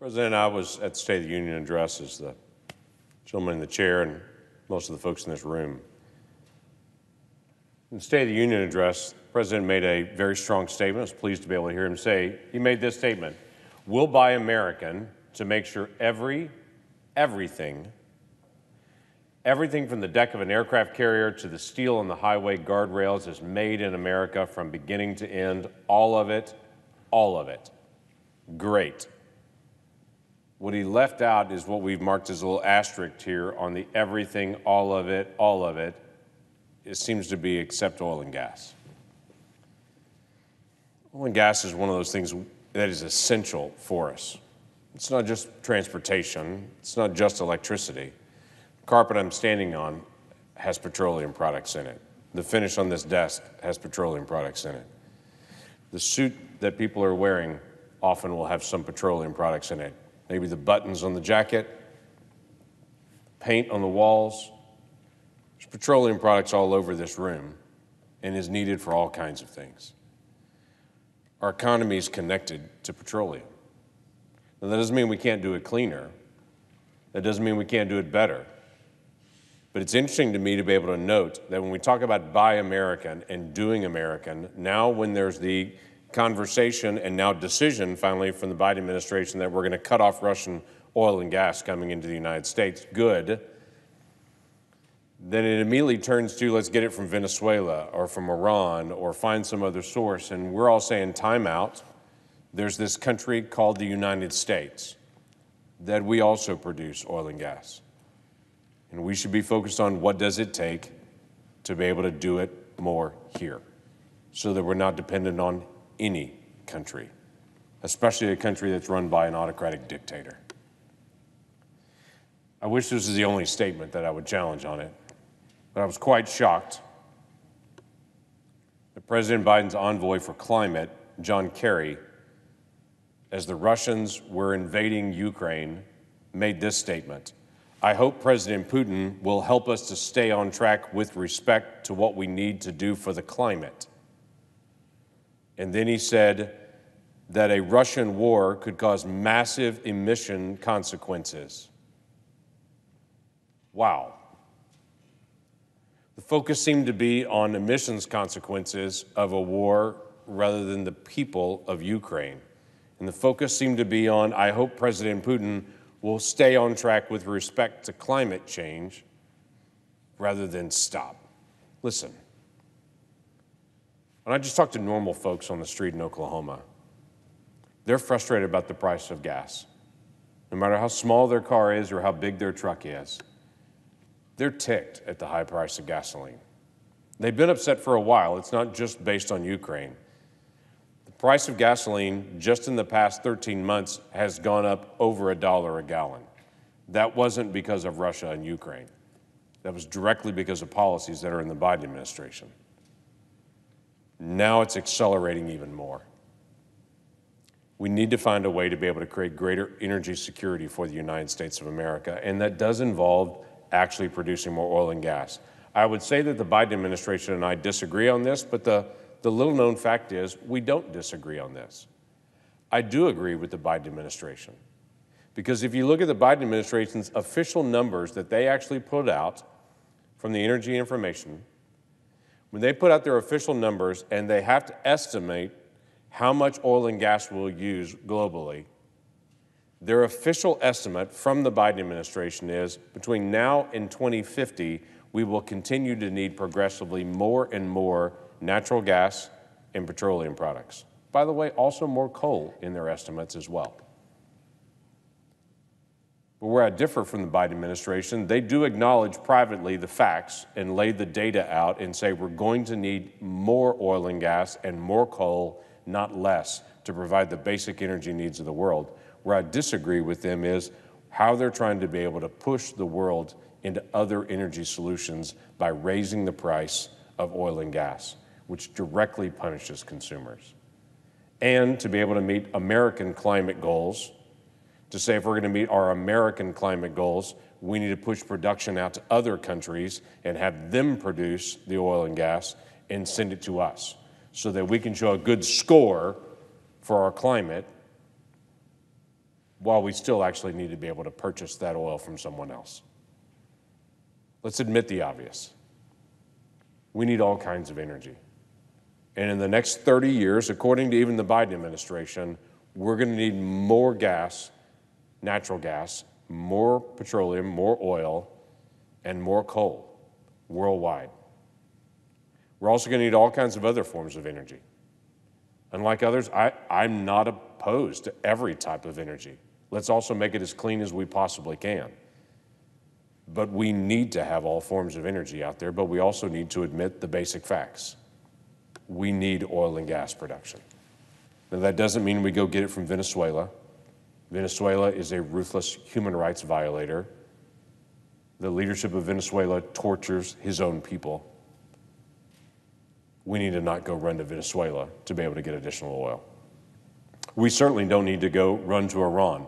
President, I was at the State of the Union address as the gentleman in the chair and most of the folks in this room. In the State of the Union address, the President made a very strong statement. I was pleased to be able to hear him say, he made this statement: "We'll buy American to make sure everything from the deck of an aircraft carrier to the steel on the highway guardrails is made in America from beginning to end, all of it, all of it." Great. What he left out is what we've marked as a little asterisk here on the everything, all of it, all of it. It seems to be except oil and gas. Oil and gas is one of those things that is essential for us. It's not just transportation. It's not just electricity. The carpet I'm standing on has petroleum products in it. The finish on this desk has petroleum products in it. The suit that people are wearing often will have some petroleum products in it. Maybe the buttons on the jacket, paint on the walls. There's petroleum products all over this room and is needed for all kinds of things. Our economy is connected to petroleum. Now, that doesn't mean we can't do it cleaner. That doesn't mean we can't do it better. But it's interesting to me to be able to note that when we talk about buy American and doing American, now when there's the conversation and now decision finally from the Biden administration that we're going to cut off Russian oil and gas coming into the United States, good, then it immediately turns to let's get it from Venezuela or from Iran or find some other source. And we're all saying time out. There's this country called the United States that we also produce oil and gas. And we should be focused on what does it take to be able to do it more here so that we're not dependent on any country, especially a country that's run by an autocratic dictator. I wish this was the only statement that I would challenge on it, but I was quite shocked that President Biden's envoy for climate, John Kerry, as the Russians were invading Ukraine, made this statement: "I hope President Putin will help us to stay on track with respect to what we need to do for the climate." And then he said that a Russian war could cause massive emission consequences. Wow. The focus seemed to be on emissions consequences of a war rather than the people of Ukraine. And the focus seemed to be on, I hope President Putin will stay on track with respect to climate change rather than stop. Listen, when I just talk to normal folks on the street in Oklahoma, they're frustrated about the price of gas. No matter how small their car is or how big their truck is, they're ticked at the high price of gasoline. They've been upset for a while. It's not just based on Ukraine. The price of gasoline just in the past 13 months has gone up over $1 a gallon. That wasn't because of Russia and Ukraine. That was directly because of policies that are in the Biden administration. Now it's accelerating even more. We need to find a way to be able to create greater energy security for the United States of America, and that does involve actually producing more oil and gas. I would say that the Biden administration and I disagree on this, but the little-known fact is we don't disagree on this. I do agree with the Biden administration, because if you look at the Biden administration's official numbers that they actually put out from the Energy Information, when they put out their official numbers and they have to estimate how much oil and gas we'll use globally, their official estimate from the Biden administration is between now and 2050, we will continue to need progressively more and more natural gas and petroleum products. By the way, also more coal in their estimates as well. But where I differ from the Biden administration, they do acknowledge privately the facts and lay the data out and say we're going to need more oil and gas and more coal, not less, to provide the basic energy needs of the world. Where I disagree with them is how they're trying to be able to push the world into other energy solutions by raising the price of oil and gas, which directly punishes consumers. And to be able to meet American climate goals, to say if we're going to meet our American climate goals, we need to push production out to other countries and have them produce the oil and gas and send it to us so that we can show a good score for our climate while we still actually need to be able to purchase that oil from someone else. Let's admit the obvious. We need all kinds of energy. And in the next 30 years, according to even the Biden administration, we're going to need more gas, natural gas, more petroleum, more oil, and more coal worldwide. We're also going to need all kinds of other forms of energy. Unlike others, I'm not opposed to every type of energy. Let's also make it as clean as we possibly can. But we need to have all forms of energy out there, but we also need to admit the basic facts. We need oil and gas production. Now, that doesn't mean we go get it from Venezuela. Venezuela is a ruthless human rights violator. The leadership of Venezuela tortures his own people. We need to not go run to Venezuela to be able to get additional oil. We certainly don't need to go run to Iran.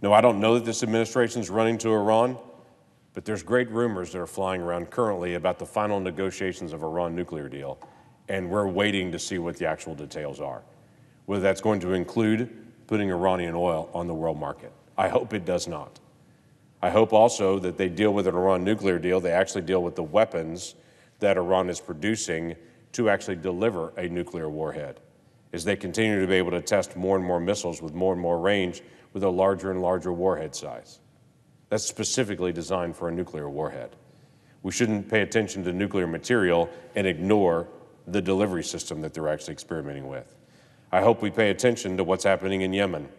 No, I don't know that this administration is running to Iran, but there's great rumors that are flying around currently about the final negotiations of Iran nuclear deal, and we're waiting to see what the actual details are. Whether that's going to include putting Iranian oil on the world market. I hope it does not. I hope also that they deal with an Iran nuclear deal, they actually deal with the weapons that Iran is producing to actually deliver a nuclear warhead, as they continue to be able to test more and more missiles with more and more range with a larger and larger warhead size. That's specifically designed for a nuclear warhead. We shouldn't pay attention to nuclear material and ignore the delivery system that they're actually experimenting with. I hope we pay attention to what's happening in Yemen.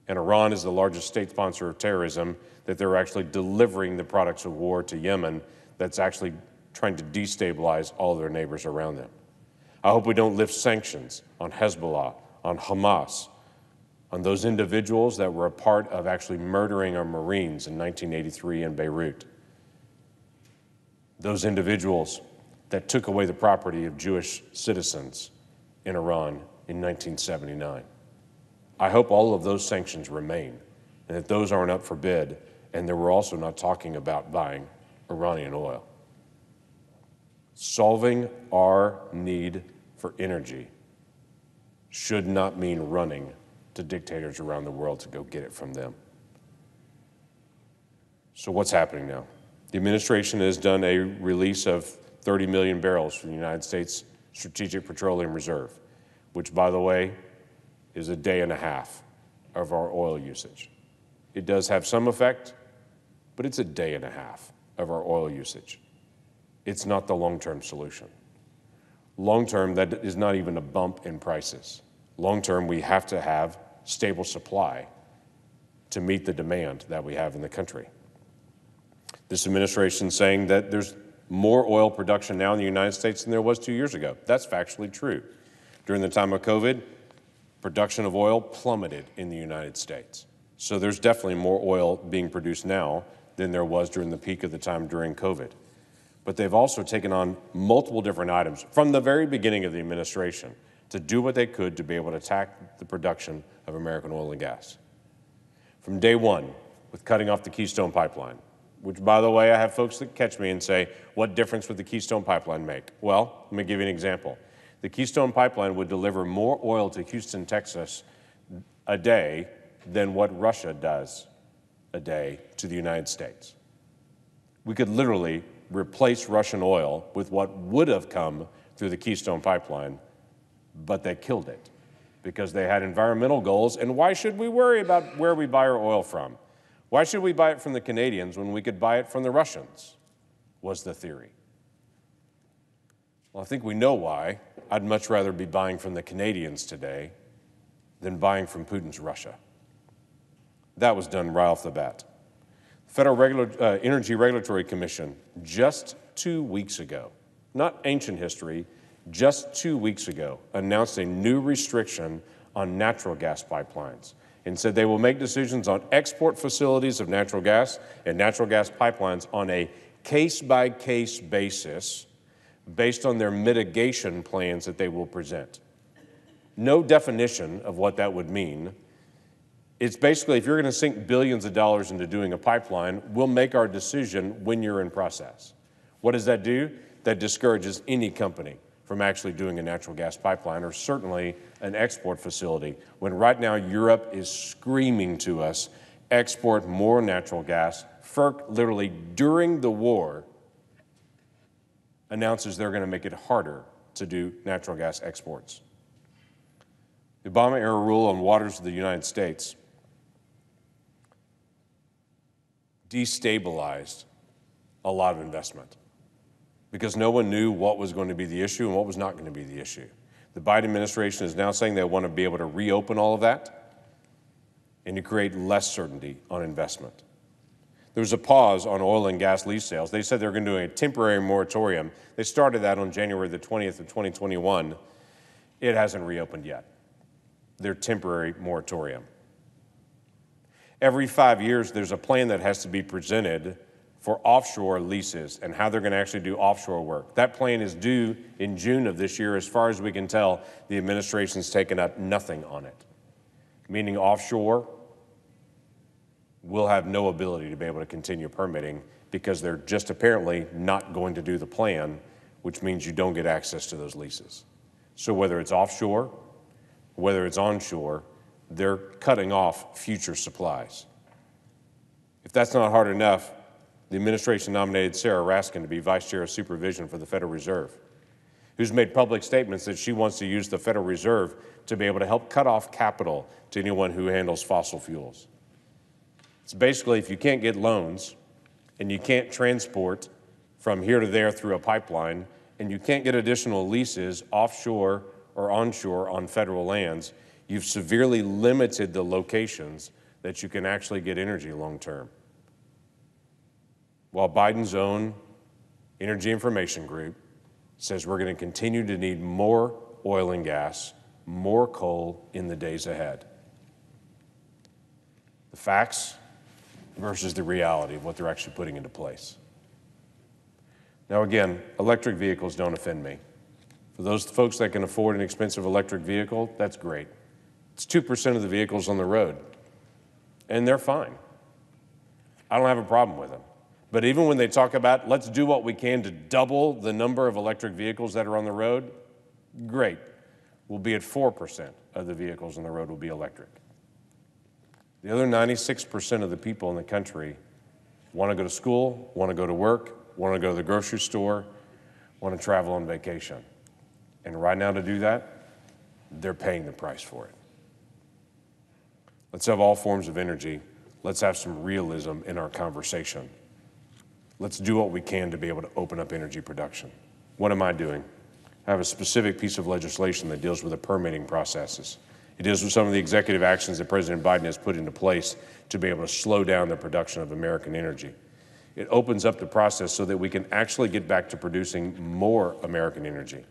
And Iran is the largest state sponsor of terrorism, that they're actually delivering the products of war to Yemen that's actually trying to destabilize all their neighbors around them. I hope we don't lift sanctions on Hezbollah, on Hamas, on those individuals that were a part of actually murdering our Marines in 1983 in Beirut. Those individuals that took away the property of Jewish citizens in Iran in 1979. I hope all of those sanctions remain and that those aren't up for bid, and that we're also not talking about buying Iranian oil. Solving our need for energy should not mean running to dictators around the world to go get it from them. So what's happening now? The administration has done a release of 30 million barrels from the United States Strategic Petroleum Reserve, which, by the way, is a day and a half of our oil usage. It does have some effect, but it's a day and a half of our oil usage. It's not the long-term solution. Long-term, that is not even a bump in prices. Long-term, we have to have stable supply to meet the demand that we have in the country. This administration is saying that there's more oil production now in the United States than there was 2 years ago. That's factually true. During the time of COVID, production of oil plummeted in the United States. So there's definitely more oil being produced now than there was during the peak of the time during COVID. But they've also taken on multiple different items from the very beginning of the administration to do what they could to be able to attack the production of American oil and gas. From day one, with cutting off the Keystone Pipeline, which, by the way, I have folks that catch me and say, what difference would the Keystone Pipeline make? Well, let me give you an example. The Keystone Pipeline would deliver more oil to Houston, Texas a day than what Russia does a day to the United States. We could literally replace Russian oil with what would have come through the Keystone Pipeline, but they killed it because they had environmental goals. And why should we worry about where we buy our oil from? Why should we buy it from the Canadians when we could buy it from the Russians, was the theory. Well, I think we know why. I'd much rather be buying from the Canadians today than buying from Putin's Russia. That was done right off the bat. Federal Energy Regulatory Commission, just 2 weeks ago, not ancient history, just 2 weeks ago, announced a new restriction on natural gas pipelines and said they will make decisions on export facilities of natural gas and natural gas pipelines on a case-by-case basis based on their mitigation plans that they will present. No definition of what that would mean. It's basically, if you're going to sink billions of dollars into doing a pipeline, we'll make our decision when you're in process. What does that do? That discourages any company from actually doing a natural gas pipeline or certainly an export facility, when right now Europe is screaming to us, export more natural gas. FERC literally during the war announces they're going to make it harder to do natural gas exports. The Obama-era rule on waters of the United States destabilized a lot of investment because no one knew what was going to be the issue and what was not going to be the issue. The Biden administration is now saying they want to be able to reopen all of that and to create less certainty on investment. There was a pause on oil and gas lease sales. They said they were going to do a temporary moratorium. They started that on January the 20th of 2021. It hasn't reopened yet. Their temporary moratorium. Every 5 years, there's a plan that has to be presented for offshore leases and how they're going to actually do offshore work. That plan is due in June of this year. As far as we can tell, the administration's taken up nothing on it, meaning offshore will have no ability to be able to continue permitting because they're just apparently not going to do the plan, which means you don't get access to those leases. So whether it's offshore, whether it's onshore, they're cutting off future supplies. If that's not hard enough, the administration nominated Sarah Raskin to be Vice Chair of Supervision for the Federal Reserve, who's made public statements that she wants to use the Federal Reserve to be able to help cut off capital to anyone who handles fossil fuels. It's basically if you can't get loans and you can't transport from here to there through a pipeline and you can't get additional leases offshore or onshore on federal lands, you've severely limited the locations that you can actually get energy long term. While Biden's own Energy Information Group says we're going to continue to need more oil and gas, more coal in the days ahead. The facts versus the reality of what they're actually putting into place. Now again, electric vehicles don't offend me. For those folks that can afford an expensive electric vehicle, that's great. It's 2% of the vehicles on the road, and they're fine. I don't have a problem with them. But even when they talk about, let's do what we can to double the number of electric vehicles that are on the road, great. We'll be at 4% of the vehicles on the road will be electric. The other 96% of the people in the country want to go to school, want to go to work, want to go to the grocery store, want to travel on vacation. And right now to do that, they're paying the price for it. Let's have all forms of energy. Let's have some realism in our conversation. Let's do what we can to be able to open up energy production. What am I doing? I have a specific piece of legislation that deals with the permitting processes. It deals with some of the executive actions that President Biden has put into place to be able to slow down the production of American energy. It opens up the process so that we can actually get back to producing more American energy.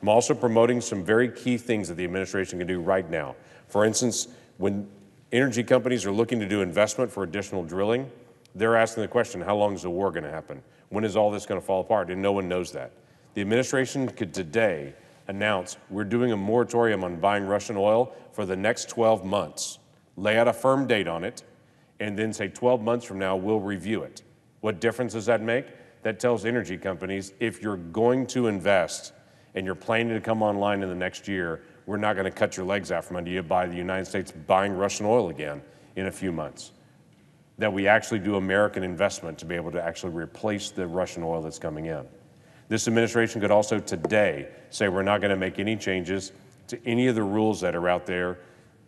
I'm also promoting some very key things that the administration can do right now. For instance, when energy companies are looking to do investment for additional drilling, they're asking the question, how long is the war going to happen? When is all this going to fall apart? And no one knows that. The administration could today announce we're doing a moratorium on buying Russian oil for the next 12 months, lay out a firm date on it, and then say 12 months from now, we'll review it. What difference does that make? That tells energy companies, if you're going to invest and you're planning to come online in the next year, we're not going to cut your legs out from under you by the United States buying Russian oil again in a few months. That we actually do American investment to be able to actually replace the Russian oil that's coming in. This administration could also today say we're not going to make any changes to any of the rules that are out there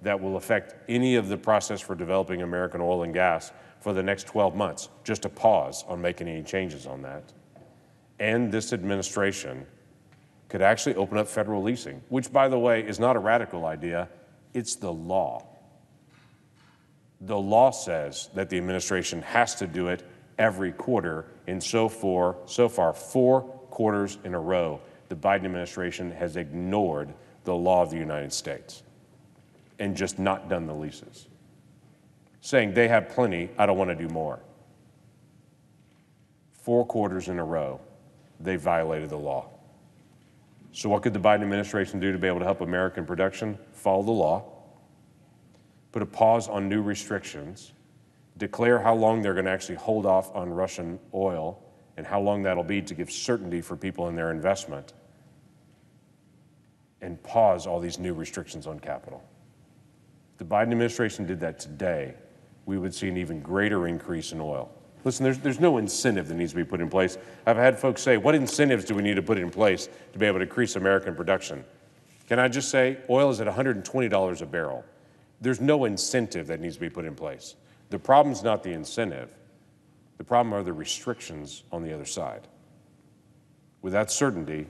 that will affect any of the process for developing American oil and gas for the next 12 months, just a pause on making any changes on that. And this administration could actually open up federal leasing, which, by the way, is not a radical idea, it's the law. The law says that the administration has to do it every quarter, and so far, 4 quarters in a row, the Biden administration has ignored the law of the United States and just not done the leases, saying they have plenty, I don't want to do more. 4 quarters in a row, they violated the law. So what could the Biden administration do to be able to help American production? Follow the law, put a pause on new restrictions, declare how long they're going to actually hold off on Russian oil and how long that'll be to give certainty for people in their investment, and pause all these new restrictions on capital. If the Biden administration did that today, we would see an even greater increase in oil. Listen, there's no incentive that needs to be put in place. I've had folks say, what incentives do we need to put in place to be able to increase American production? Can I just say, oil is at $120 a barrel. There's no incentive that needs to be put in place. The problem's not the incentive. The problem are the restrictions on the other side. With that certainty,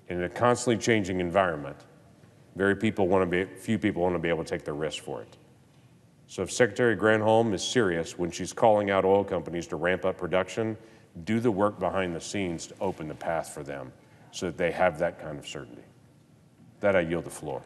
in a constantly changing environment, few people want to be able to take the risk for it. So if Secretary Granholm is serious when she's calling out oil companies to ramp up production, do the work behind the scenes to open the path for them so that they have that kind of certainty. That I yield the floor.